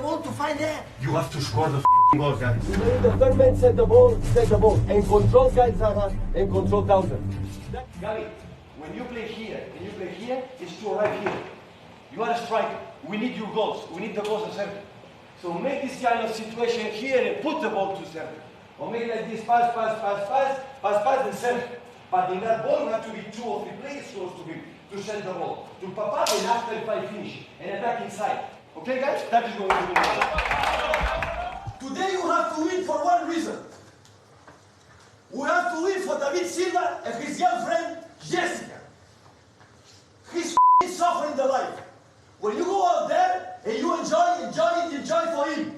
ball to find there. You have to score the goal, guys. The third man set the ball, and control guys and control 1,000. Gary, when you play here, it's to arrive here. You are a striker. We need your goals. We need the goals of center. So make this kind of situation here and put the ball to center. Or make like this, pass, and center. But in that ball, you have to be 2 or 3 players close to him to send the ball. To Papa, and after if I finish, and attack inside. Okay, guys? That is going to be the Today you have to win for one reason. We have to win for David Silva and his girlfriend, Jessica. He's suffering the life. When you go out there and you enjoy for him.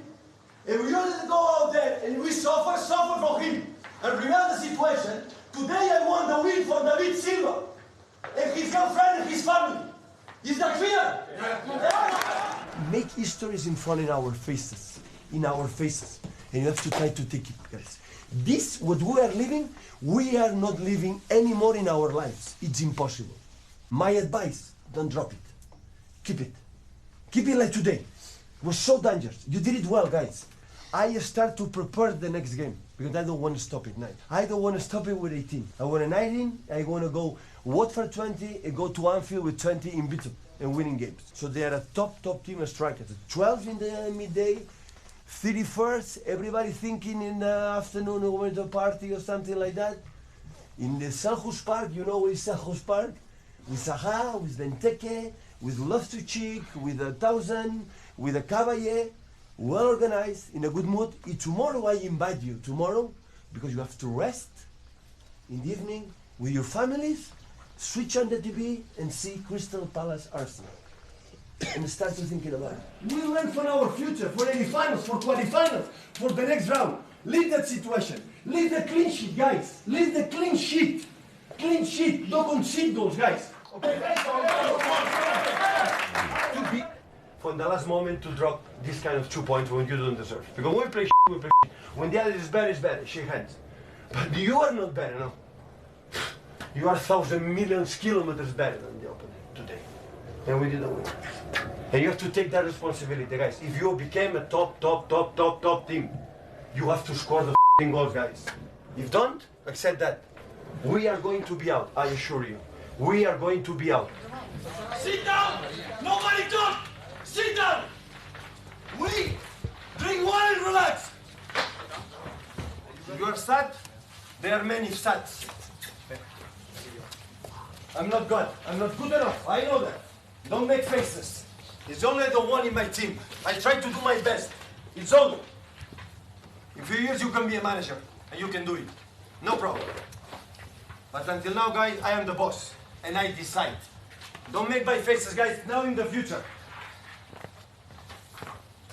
And we only go out there and we suffer for him. And remember the situation. Today I want the win for David Silva and his girlfriend and his family. Is that clear? Yeah. Make histories in front of our faces, and you have to try to take it, guys. This, what we are living, we are not living anymore in our lives. It's impossible. My advice, don't drop it. Keep it. Keep it like today. It was so dangerous. You did it well, guys. I start to prepare the next game because I don't want to stop it 9. I don't want to stop it with 18. I want a 19. I want to go Watford 20 and go to Anfield with 20 in between and winning games. So they are a top team of strikers. 12 in the midday, 31st, everybody thinking in the afternoon we're going to a party or something like that. In the Selhurst Park, you know where is Selhurst Park? With Saha, with Benteke, with Loftus-Cheek, with 1,000, with a Cavalier, well organized, in a good mood. Tomorrow I invite you, because you have to rest in the evening with your families, switch on the TV and see Crystal Palace Arsenal. And start to thinking about it. We learn from our future, for any finals, for quarterfinals, for the next round. Leave that situation. Leave the clean sheet, guys. Leave the clean sheet. Clean sheet. Don't concede those guys. Okay, guys? To be from the last moment to drop this kind of 2 points when you don't deserve. Because when we play we play when the other is better, shake hands. But you are not better, no. You are 1,000 million kilometers better than the opponent today. And we didn't win. And you have to take that responsibility, guys. If you became a top team, you have to score the goals, guys. If don't, accept that. We are going to be out, I assure you. We are going to be out. Sit down! Nobody talk! Sit down! We drink water and relax. You are sad? There are many sads. I'm not God. I'm not good enough. I know that. Don't make faces. It's only the one in my team. I try to do my best. It's all. In a few years you can be a manager and you can do it. No problem. But until now, guys, I am the boss and I decide. Don't make my faces, guys, now in the future.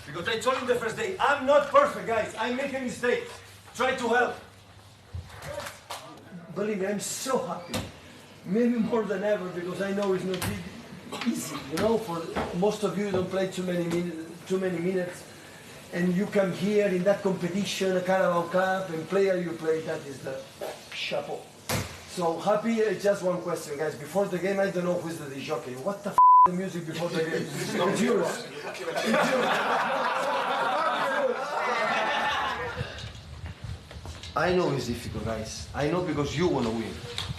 Because I told you the first day, I'm not perfect, guys. I make a mistake. Try to help. Believe me, I'm so happy. Maybe more than ever, because I know it's not easy. You know, for most of you don't play too many minutes, and you come here in that competition, a Carabao Cup, and player you play, that is the chapeau. So happy. Just one question, guys. Before the game, I don't know who's the jockey. What the the music before the game? It's yours. It's yours. I know it's difficult, guys. I know because you want to win.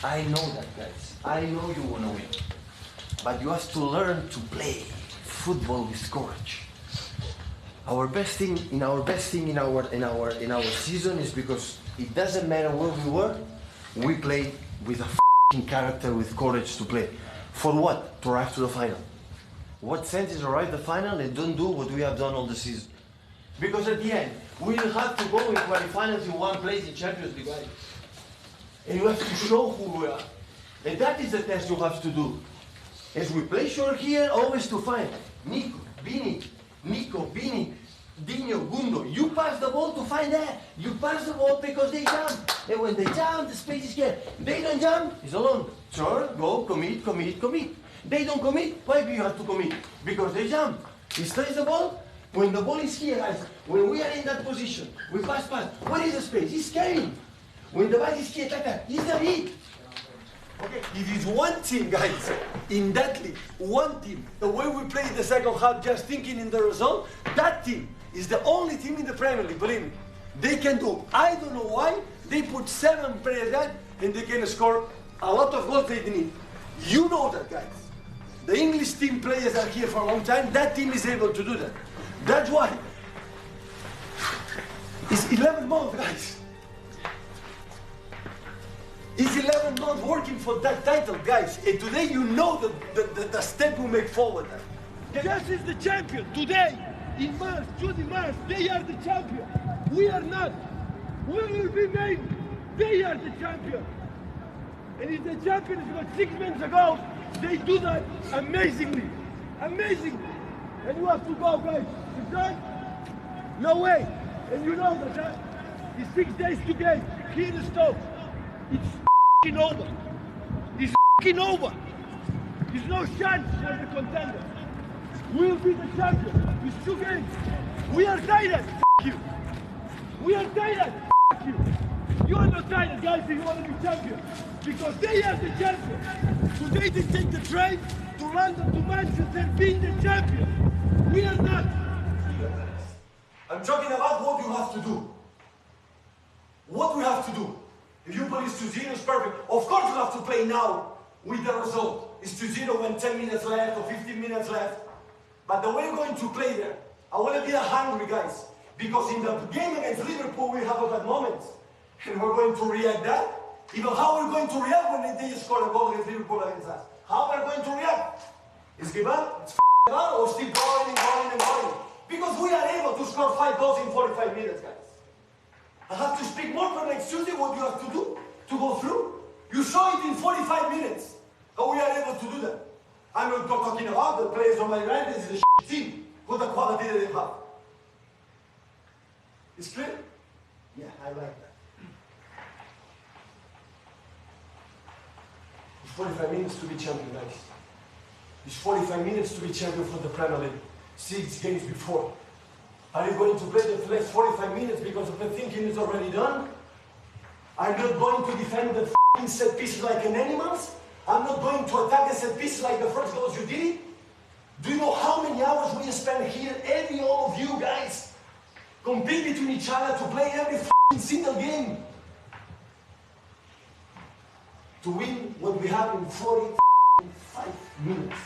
I know that, guys. I know you want to win. But you have to learn to play football with courage. Our best thing in our season is because it doesn't matter where we were, we play with a f***ing character, with courage to play. For what? To arrive to the final. What sense is arrive the final and don't do what we have done all the season? Because at the end, we will have to go in quarterfinals in one place in Champions League. And you have to show who we are. And that is the test you have to do. As we play short here, always to find Nico, Bini, Dino, Gundo. You pass the ball to find that. You pass the ball because they jump. And when they jump, the space is here. They don't jump, it's alone. Turn, go, commit. They don't commit, why do you have to commit? Because they jump. He stays the ball. When the ball is here, guys, when we are in that position, we pass. What is the space? He's carrying. When the ball is here, like that, he's the hit. Okay? If it's one team, guys, in that league, one team, the way we play the second half, just thinking in the result, that team is the only team in the Premier League, believe me. They can do, I don't know why, they put 7 players there and they can score a lot of goals they need. You know that, guys. The English team players are here for a long time, that team is able to do that. That's why. It's 11 months, guys. It's 11 months working for that title, guys. And today you know the step we make forward. Jess is the champion. Today, in March, Judy March, they are the champion. We are not. We will be made. They are the champion. And if the champions got 6 months ago, they do that amazingly. Amazingly. And you have to go, guys. It's done? No way. And you know that it's 6 days to game here in Stoke. It's f***ing over. It's f***ing over. There's no chance for the contender. We'll be the champion. It's 2 games. We are tired. F*** you. We are tired. F*** you. You are not tired, guys, if you want to be champion. Because they are the champion. Today they take the train to London, to Manchester, being the champion. We are not. I'm talking about what you have to do. What we have to do. If you play 2-0, it's perfect. Of course you have to play now with the result. It's 2-0 when 10 minutes left or 15 minutes left. But the way we're going to play there, I want to be hungry, guys. Because in the game against Liverpool, we have a bad moment. And we're going to react that. Even how we're going to react when they score a goal against Liverpool against us. How we're going to react? Is give up? It's up? Or still going and going and going? Because we are able to score 5 goals in 45 minutes, guys. I have to speak more for next Tuesday what you have to do to go through. You saw it in 45 minutes. How we are able to do that. I'm not talking about the players on my right. This is a team with the quality that they have. It's clear? Yeah, I like that. It's 45 minutes to be champion, guys. It's 45 minutes to be champion for the Premier League. 6 games before. Are you going to play the next 45 minutes because of the thinking is already done? Are you not going to defend the f***ing set pieces like an animals? I'm not going to attack the set pieces like the first goals you did? Do you know how many hours we spend here, all of you guys, compete between each other to play every f***ing single game? To win what we have in 45 minutes.